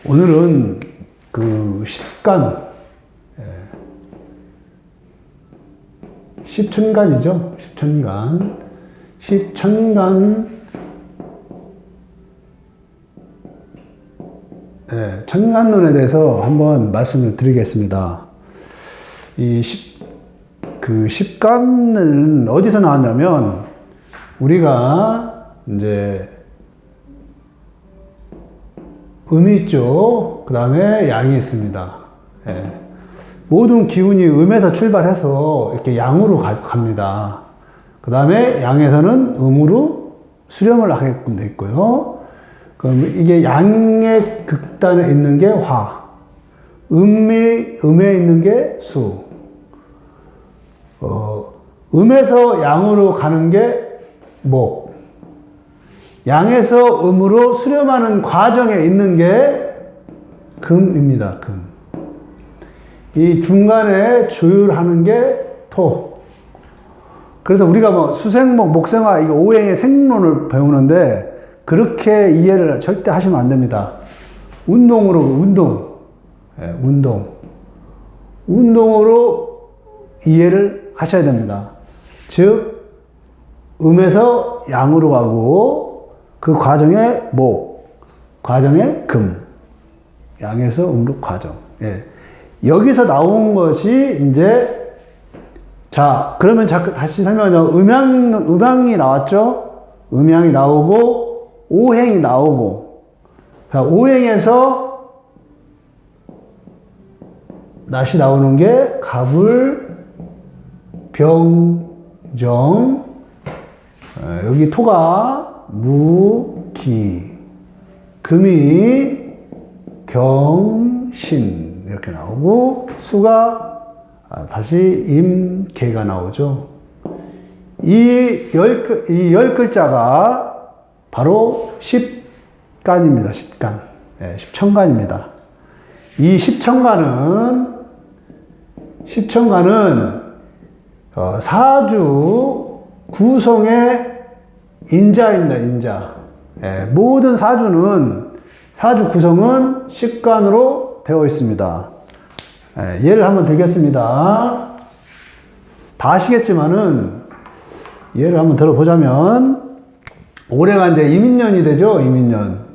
오늘은 그 십간, 십천간이죠. 십천간. 천간론에 대해서 한번 말씀을 드리겠습니다. 그 십간은 어디서 나왔냐면, 우리가 이제 음이 있죠. 그 다음에 양이 있습니다. 모든 기운이 음에서 출발해서 이렇게 양으로 갑니다. 그 다음에 양에서는 음으로 수렴을 하게끔 되어 있고요. 그럼 이게 양의 극단에 있는 게 화, 음에 있는 게 수, 음에서 양으로 가는 게 목, 양에서 음으로 수렴하는 과정에 있는 게 금입니다. 금. 이 중간에 조율하는 게 토. 그래서 우리가 뭐 수생목, 목생화, 이거 오행의 생론을 배우는데 그렇게 이해를 절대 하시면 안 됩니다. 운동으로, 운동으로 이해를 하셔야 됩니다. 즉, 음에서 양으로 가고 그 과정에 목, 과정에 금, 양에서 음으로 과정. 여기서 나온 것이 이제, 자, 그러면 다시 설명하면 음양이 나왔죠? 음양이 나오고 오행이 나오고, 자, 오행에서 낫이 나오는 게 갑을, 병정, 여기 토가 무, 기, 금이 경신 이렇게 나오고, 수가 다시 임, 개가 나오죠. 이 열 글자가 바로 십간입니다. 십간. 십천간입니다. 이 십천간은 사주 구성의 인자입니다. 인자. 모든 사주 구성은 십간으로 되어 있습니다. 예를 한번 들겠습니다. 다 아시겠지만은 예를 한번 들어보자면, 올해가 이제 이민년이 되죠. 이민년.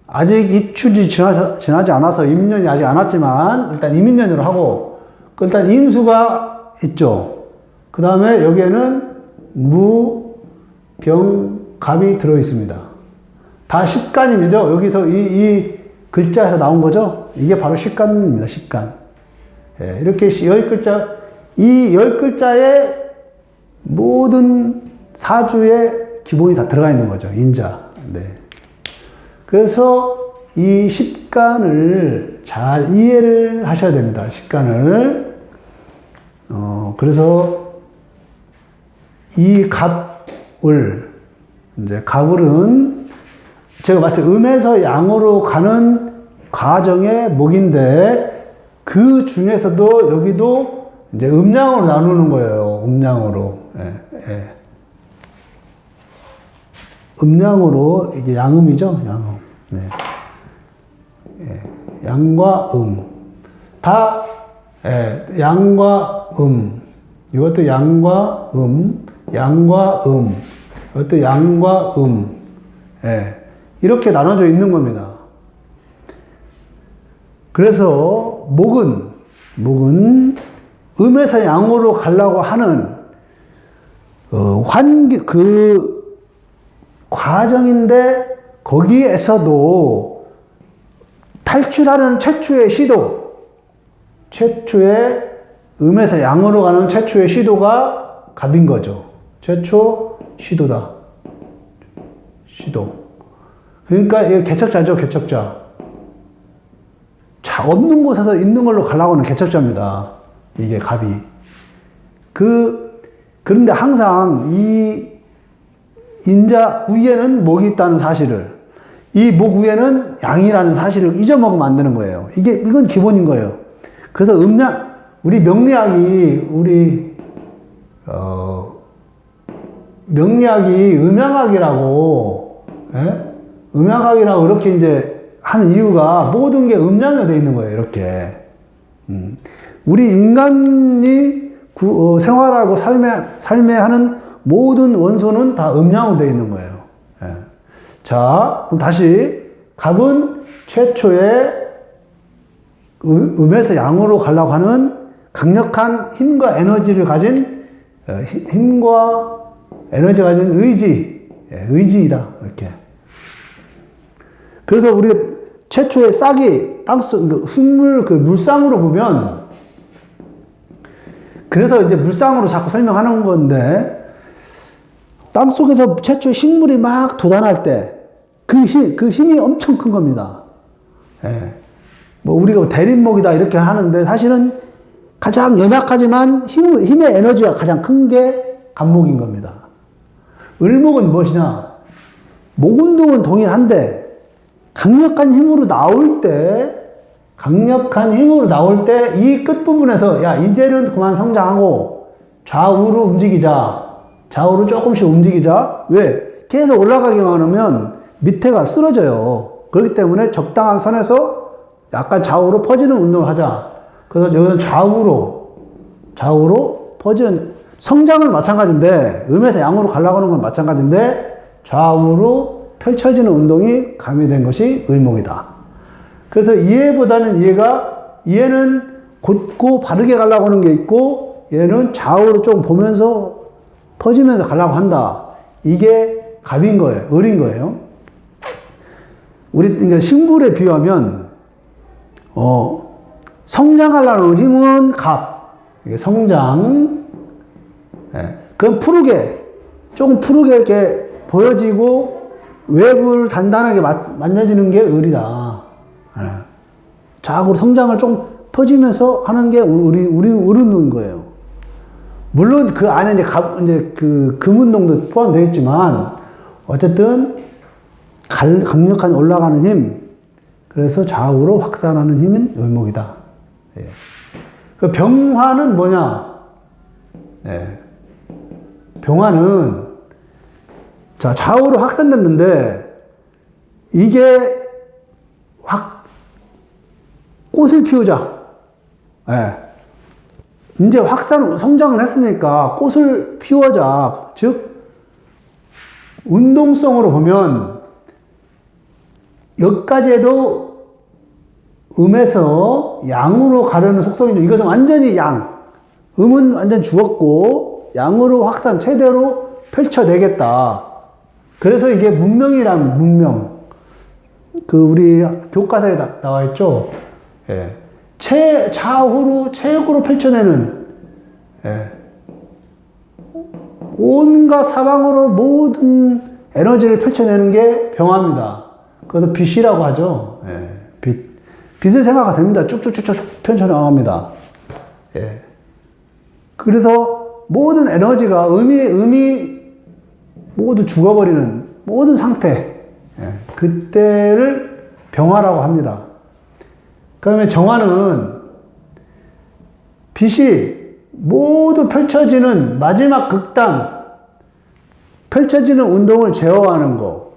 아직 입출이 지나지 않아서 이민년이 아직 안 왔지만 일단 이민년으로 하고, 일단 인수가 있죠. 그 다음에 여기에는 무, 병, 갑이 들어 있습니다. 다 십간입니다. 여기서 이 글자에서 나온 거죠. 이게 바로 십간입니다. 십간. 이렇게 이 열 글자에 모든 사주의 기본이 다 들어가 있는 거죠. 인자. 그래서 이 십간을 잘 이해를 하셔야 됩니다. 십간을. 그래서 이 갑을, 이제 갑을은 제가 말씀 음에서 양으로 가는 과정의 목인데, 그 중에서도 여기도 이제 음양으로 나누는 거예요. 음양으로. 음양으로, 이게 양음이죠. 양음. 양과 음. 다, 양과 이것도 양과 양과 이것도 양과 이렇게 나눠져 있는 겁니다. 그래서 목은 음에서 양으로 가려고 하는 그 과정인데, 거기에서도 탈출하는 최초의 음에서 양으로 가는 최초의 시도가 갑인 거죠. 최초 시도다. 그러니까 이게 개척자죠. 개척자. 자, 없는 곳에서 있는 걸로 가려고 하는 개척자입니다. 이게 갑이. 그런데 항상 이 인자 위에는 목이 있다는 사실을, 이 목 위에는 양이라는 사실을 잊어먹으면 안 되는 거예요. 이건 기본인 거예요. 그래서 우리 명리학이, 명리학이 음양학이라고 이렇게 이제 하는 이유가 모든 게 음양으로 되어 있는 거예요, 이렇게. 우리 인간이 생활하고 삶에 하는 모든 원소는 다 음양으로 되어 있는 거예요. 예. 자, 그럼 다시 갑은 최초의 음에서 양으로 가려고 하는 강력한 힘과 에너지를 가진 힘과 에너지 가진 의지이다. 이렇게. 그래서 우리 최초의 싹이 땅속 흙물 물상으로 보면 그래서 이제 물상으로 자꾸 설명하는 건데 땅속에서 최초 식물이 막 돋아날 때 그 힘이 엄청 큰 겁니다. 예. 뭐 우리가 대립목이다 이렇게 하는데 사실은 가장 연약하지만 힘의 에너지가 가장 큰 게 갑목인 겁니다. 을목은 무엇이냐? 목운동은 동일한데 강력한 힘으로 나올 때 이 끝부분에서 야 이제는 그만 성장하고 좌우로 움직이자. 좌우로 조금씩 움직이자. 왜? 계속 올라가기만 하면 밑에가 쓰러져요. 그렇기 때문에 적당한 선에서 약간 좌우로 퍼지는 운동을 하자. 그래서 여기는 좌우로 퍼지는 성장은 마찬가지인데 음에서 양으로 가려고 하는 건 마찬가지인데 좌우로 펼쳐지는 운동이 가미된 것이 을목이다. 그래서 이해보다는 이해는 곧고 바르게 가려고 하는 게 있고 얘는 좌우로 좀 보면서 퍼지면서 가려고 한다. 이게 갑인 거예요. 을인 거예요. 우리 그러니까 식물에 비유하면 성장하려는 힘은 갑. 이게 성장. 예. 그럼 조금 푸르게 이렇게 보여지고 외부를 단단하게 만져지는 게 을이다. 예. 자꾸 성장을 좀 퍼지면서 하는 게 을은 거예요. 물론 그 안에 이제 그 금운동도 포함되어 있지만 어쨌든 강력한 올라가는 힘, 그래서 좌우로 확산하는 힘은 을목이다. 예. 그 병화는 뭐냐? 예. 병화는 자 좌우로 확산됐는데 이게 꽃을 피우자. 예. 이제 성장을 했으니까 꽃을 피우자. 즉 운동성으로 보면 여기까지도 음에서 양으로 가려는 속성이죠. 이것은 완전히 양. 음은 완전 죽었고 양으로 확산 최대로 펼쳐내겠다. 그래서 이게 문명. 우리 교과서에 나와 있죠. 예. 좌우로 최고로 펼쳐내는 온갖 사방으로 모든 에너지를 펼쳐내는 게 병화입니다. 그래서 빛이라고 하죠. 빛을 생각가 됩니다. 쭉쭉쭉쭉 펼쳐나갑니다. 그래서 모든 에너지가 음이 모두 죽어버리는 모든 상태, 그때를 병화라고 합니다. 그러면 정화는 빛이 모두 펼쳐지는 마지막 극단, 펼쳐지는 운동을 제어하는 거.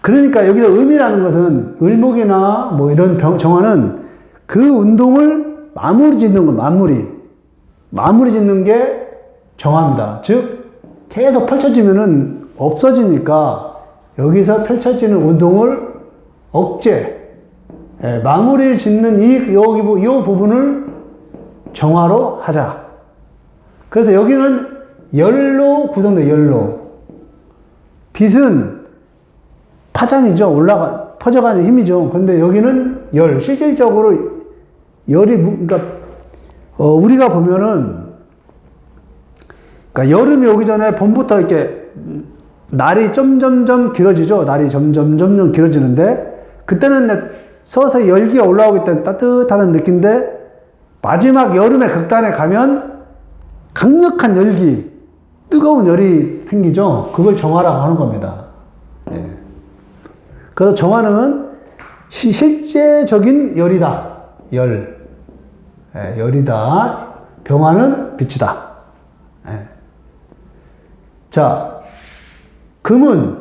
그러니까 여기서 음이라는 것은 을목이나 뭐 이런 정화는 그 운동을 마무리 짓는 거, 마무리 짓는 게 정화입니다. 즉, 계속 펼쳐지면은 없어지니까 여기서 펼쳐지는 운동을 마무리 짓는 이 부분을 정화로 하자. 그래서 여기는 열로 구성돼요, 열로. 빛은 파장이죠. 퍼져가는 힘이죠. 근데 여기는 실질적으로 열이, 그러니까, 우리가 보면은, 그러니까 여름이 오기 전에 봄부터 이렇게 날이 점점점 길어지죠. 날이 점점점 길어지는데, 그때는 서서히 열기가 올라오기 때문에 따뜻하다는 느낌인데, 마지막 여름의 극단에 가면 강력한 열기, 뜨거운 열이 생기죠. 그걸 정화라고 하는 겁니다. 그래서 정화는 실제적인 열이다. 열이다. 병화는 빛이다. 자, 금은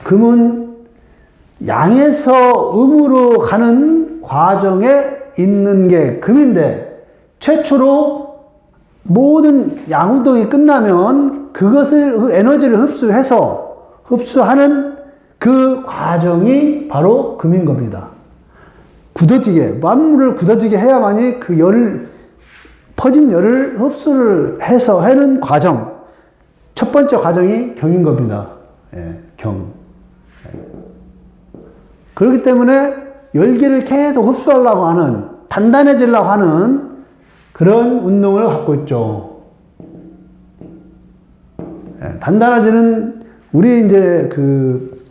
금은 양에서 음으로 가는 과정에 있는 게 금인데, 최초로 모든 양운동이 끝나면 그것을, 그 에너지를 흡수하는 그 과정이 바로 금인 겁니다. 굳어지게, 만물을 굳어지게 해야만이 그 퍼진 열을 흡수를 해서 하는 과정. 첫 번째 과정이 경인 겁니다. 예, 경. 그렇기 때문에 열기를 계속 흡수하려고 하는, 단단해지려고 하는 그런 운동을 갖고 있죠. 예, 단단해지는, 우리 이제 그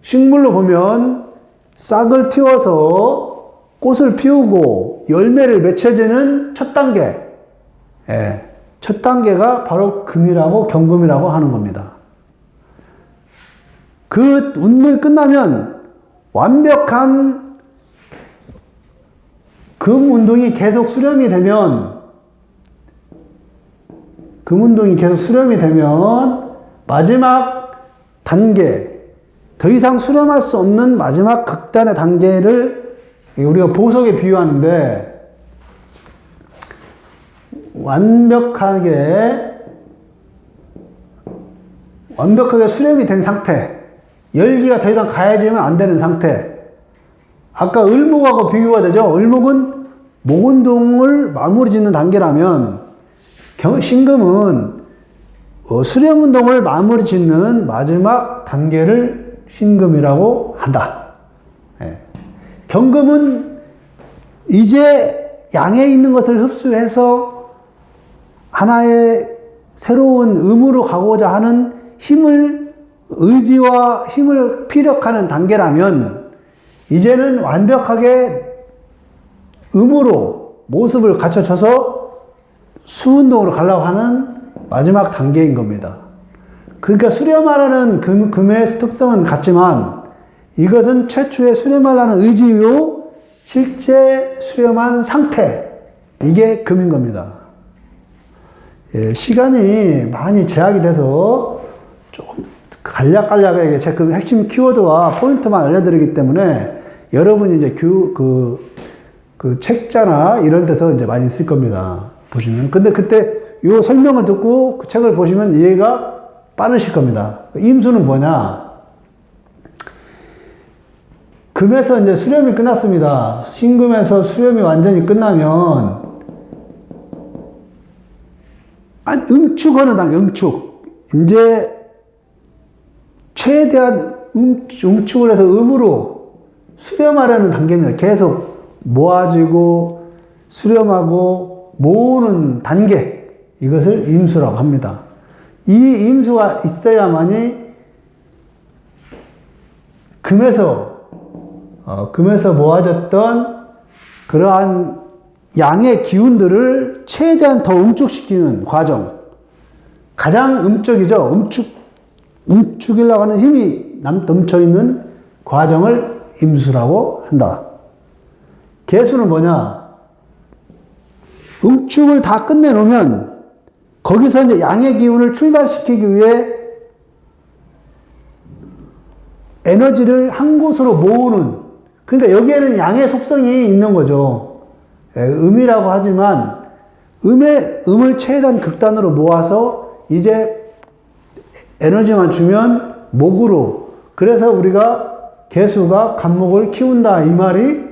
식물로 보면 싹을 틔워서 꽃을 피우고 열매를 맺혀지는 첫 단계. 예, 첫 단계가 바로 금이라고, 경금이라고 하는 겁니다. 그 운동이 끝나면 완벽한 금 운동이 계속 수렴이 되면, 마지막 단계, 더 이상 수렴할 수 없는 마지막 극단의 단계를 우리가 보석에 비유하는데, 완벽하게 수렴이 된 상태, 열기가 더 이상 가해지면 안 되는 상태. 아까 을목하고 비교가 되죠. 을목은 목운동을 마무리 짓는 단계라면, 신금은 수렴운동을 마무리 짓는 마지막 단계를 신금이라고 한다. 예. 경금은 이제 양에 있는 것을 흡수해서 하나의 새로운 음으로 가고자 하는 의지와 힘을 피력하는 단계라면, 이제는 완벽하게 음으로 모습을 갖춰져서 수운동으로 가려고 하는 마지막 단계인 겁니다. 그러니까 수렴하라는 금의 특성은 같지만, 이것은 최초의 수렴하라는 의지요, 실제 수렴한 상태, 이게 금인 겁니다. 예, 시간이 많이 제약이 돼서 조금 간략하게 제 그 핵심 키워드와 포인트만 알려드리기 때문에, 여러분이 이제 그 책자나 이런 데서 이제 많이 쓸 겁니다. 보시면. 근데 그때 요 설명을 듣고 그 책을 보시면 이해가 빠르실 겁니다. 임수는 뭐냐? 금에서 이제 수렴이 끝났습니다. 신금에서 수렴이 완전히 끝나면, 응축하는 단계, 응축. 이제 최대한 응축을 해서 음으로 수렴하려는 단계입니다. 계속 모아지고 수렴하고 모으는 단계, 이것을 임수라고 합니다. 이 임수가 있어야만이 금에서 모아졌던 그러한 양의 기운들을 최대한 더 응축시키는 과정, 가장 음적이죠. 응축이라고 하는 힘이 넘쳐있는 과정을 임수라고 한다. 계수는 뭐냐? 응축을 다 끝내놓으면 거기서 이제 양의 기운을 출발시키기 위해 에너지를 한 곳으로 모으는, 그러니까 여기에는 양의 속성이 있는 거죠. 음이라고 하지만 음을 최대한 극단으로 모아서 이제 에너지만 주면 목으로, 그래서 우리가 개수가 간목을 키운다, 이 말이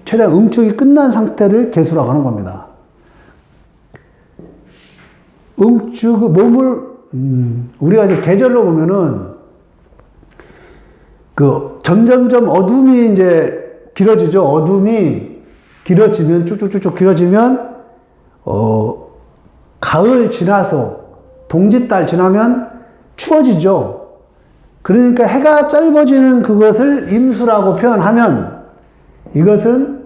최대한 응축이 끝난 상태를 개수라고 하는 겁니다. 몸을 우리가 이제 계절로 보면은 점점점 어둠이 이제 길어지죠. 어둠이 길어지면, 쭉쭉쭉쭉 길어지면 가을 지나서 동짓달 지나면 추워지죠. 그러니까 해가 짧아지는 그것을 임수라고 표현하면, 이것은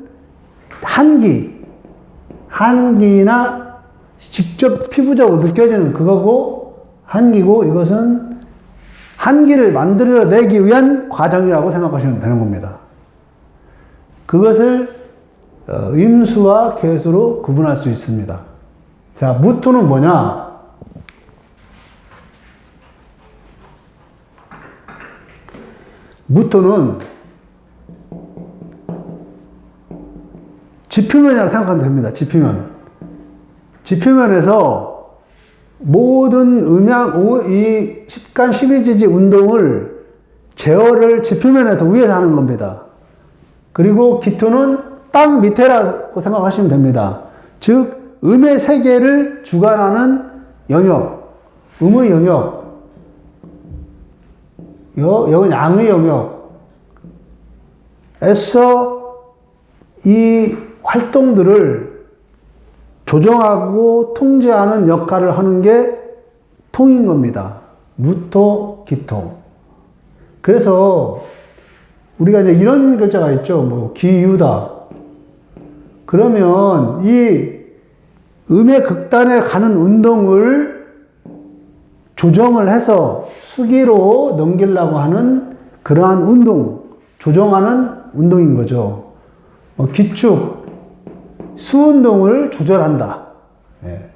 한기나 직접 피부적으로 느껴지는 그거고, 한기고, 이것은 한기를 만들어내기 위한 과정이라고 생각하시면 되는 겁니다. 그것을 임수와 개수로 구분할 수 있습니다. 자, 무토는 뭐냐? 무토는 지표면이라고 생각하면 됩니다. 지표면. 지표면에서 모든 이 10간 12지지 운동을 제어를 지표면에서 위에서 하는 겁니다. 그리고 기토는 땅 밑에라고 생각하시면 됩니다. 즉, 음의 세계를 주관하는 영역, 음의 영역, 여긴 양의 영역에서 이 활동들을 조정하고 통제하는 역할을 하는 게 통인 겁니다. 무토, 기토. 그래서 우리가 이제 이런 글자가 있죠. 뭐, 기유다. 그러면 이 음의 극단에 가는 운동을 조정을 해서 수기로 넘기려고 하는 그러한 운동, 조정하는 운동인 거죠. 기축, 수운동을 조절한다. 예.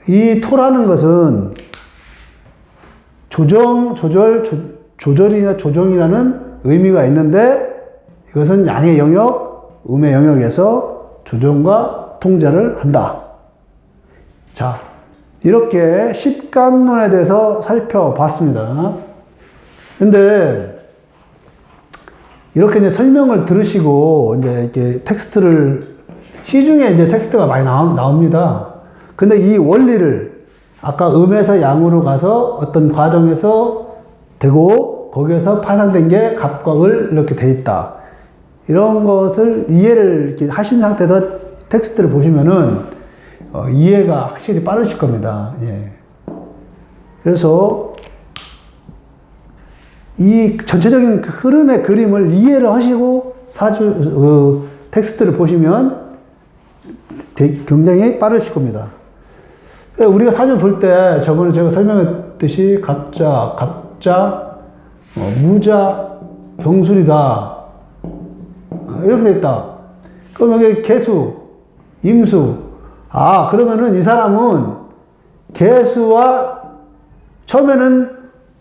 이 토라는 것은 조절이나 조정이라는 의미가 있는데 이것은 양의 영역, 음의 영역에서 조정과 통제를 한다. 자, 이렇게 십간론에 대해서 살펴봤습니다. 근데 이렇게 이제 설명을 들으시고 이제 이렇게 텍스트를 시중에 이제 텍스트가 많이 나옵니다. 근데 이 원리를 아까 음에서 양으로 가서 어떤 과정에서 되고 거기에서 파생된 게 갑각을 이렇게 돼 있다. 이런 것을 이해를 이렇게 하신 상태에서 텍스트를 보시면은 이해가 확실히 빠르실 겁니다. 예. 그래서 이 전체적인 흐름의 그림을 이해를 하시고 텍스트를 보시면 굉장히 빠르실 겁니다. 우리가 사주 볼 때 저번에 제가 설명했듯이 갑자, 무자, 병술이다. 이렇게 돼 있다. 그럼 여기 개수, 임수. 그러면은 이 사람은 개수와 처음에는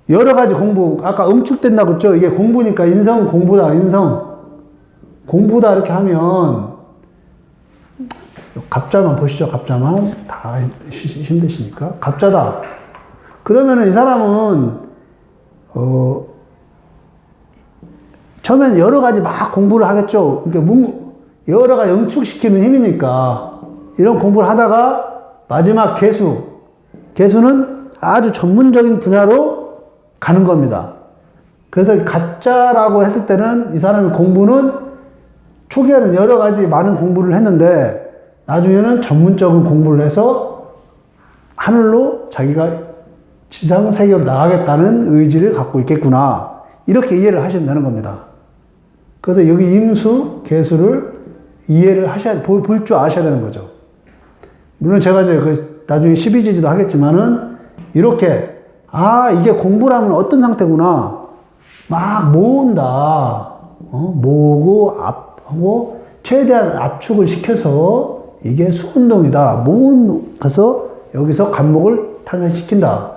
여러 가지 공부, 아까 응축된다고 했죠? 이게 공부니까 인성 공부다, 인성. 공부다, 이렇게 하면, 갑자만 보시죠, 갑자만. 다 힘드시니까. 갑자다. 그러면은 이 사람은, 처음엔 여러 가지 막 공부를 하겠죠. 그러니까 여러 가지 응축시키는 힘이니까. 이런 공부를 하다가 마지막 개수는 아주 전문적인 분야로 가는 겁니다. 그래서 가짜라고 했을 때는 이 사람의 공부는 초기에는 여러 가지 많은 공부를 했는데 나중에는 전문적인 공부를 해서 하늘로 자기가 지상 세계로 나가겠다는 의지를 갖고 있겠구나. 이렇게 이해를 하시면 되는 겁니다. 그래서 여기 임수, 개수를 이해를 볼 줄 아셔야 되는 거죠. 물론 제가 이제 나중에 12지지도 하겠지만은 이렇게 이게 공부라면 어떤 상태구나. 막 모은다. 모으고 하고 최대한 압축을 시켜서 이게 수운동이다. 모으면서 여기서 간목을 탄생시킨다.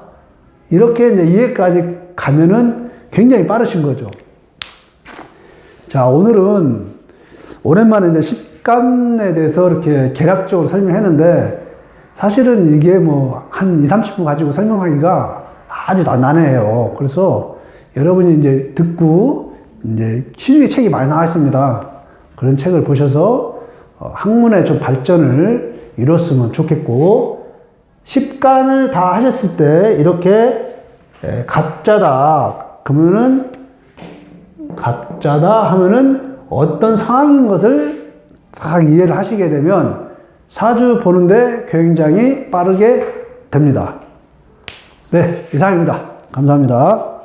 이렇게 이제 이해까지 가면은 굉장히 빠르신 거죠. 자, 오늘은 오랜만에 이제 십간에 대해서 이렇게 개략적으로 설명했는데 사실은 이게 뭐 한 20-30분 가지고 설명하기가 아주 난해해요. 그래서 여러분이 이제 듣고 이제 시중에 책이 많이 나와 있습니다. 그런 책을 보셔서 학문의 좀 발전을 이뤘으면 좋겠고, 십간을 다 하셨을 때 이렇게 갑자다 그러면은 갑자다 하면은 어떤 상황인 것을 딱 이해를 하시게 되면 사주 보는데 굉장히 빠르게 됩니다. 네, 이상입니다. 감사합니다.